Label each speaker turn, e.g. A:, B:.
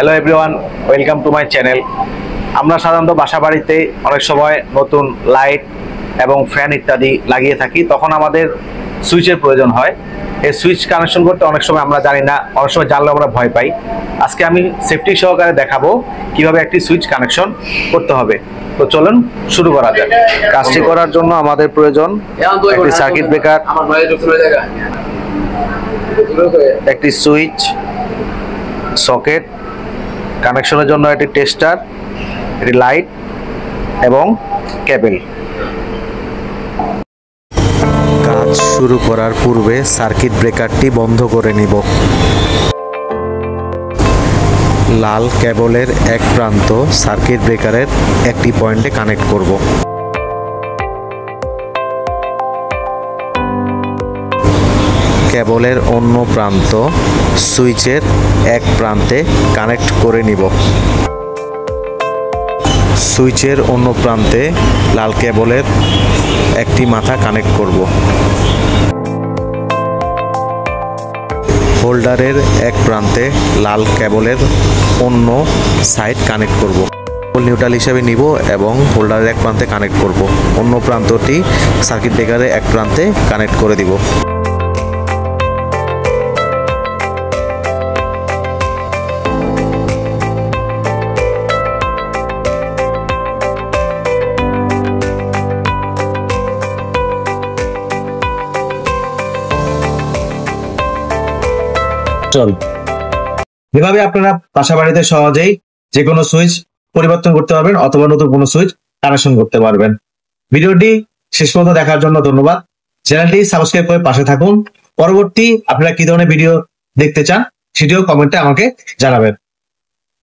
A: Hello everyone, welcome to my channel. আমরা সাধারণত বাসা বাড়িতে অনেক সময় নতুন লাইট এবং ফ্যান ইত্যাদি লাগিয়ে থাকি, তখন আমাদের সুইচের প্রয়োজন হয়। এই সুইচ কানেকশন করতে অনেক সময় আমরা জানি না, অনেক সময় জানলেও আমরা ভয় পাই। আজকে আমি সেফটি সহকারে দেখাবো কিভাবে একটি সুইচ কানেকশন করতে হবে। তো চলুন শুরু করা যাক। কাজটি করার জন্য আমাদের প্রয়োজন একটি সার্কিট ব্রেকার, একটি সুইচ, সকেট, কানেকশনের জন্য একটি টেস্টার, একটি লাইট এবং কেবল। কাজ শুরু করার পূর্বে সার্কিট ব্রেকারটি বন্ধ করে নিব। লাল কেবলের এক প্রান্ত সার্কিট ব্রেকারের একটি পয়েন্টে কানেক্ট করব। কেবলের অন্য প্রান্ত সুইচের এক প্রান্তে কানেক্ট করে নিব। সুইচের অন্য প্রান্তে লাল কেবলের একটি মাথা কানেক্ট করব। হোল্ডারের এক প্রান্তে লাল কেবলের অন্য সাইড কানেক্ট করব। নিউট্রাল হিসেবে নিব এবং হোল্ডারের এক প্রান্তে কানেক্ট করব। অন্য প্রান্তটি সার্কিট ব্রেকারের এক প্রান্তে কানেক্ট করে দিব।
B: এভাবে আপনারা বাসা বাড়িতে সহজেই যে কোনো সুইচ পরিবর্তন করতে পারবেন অথবা নতুন কোনো সুইচ কানেকশন করতে পারবেন। ভিডিওটি শেষ পর্যন্ত দেখার জন্য ধন্যবাদ। চ্যানেলটি সাবস্ক্রাইব করে পাশে থাকুন। পরবর্তী আপনারা কি ধরনের ভিডিও দেখতে চান সেটিও কমেন্টে আমাকে জানাবেন।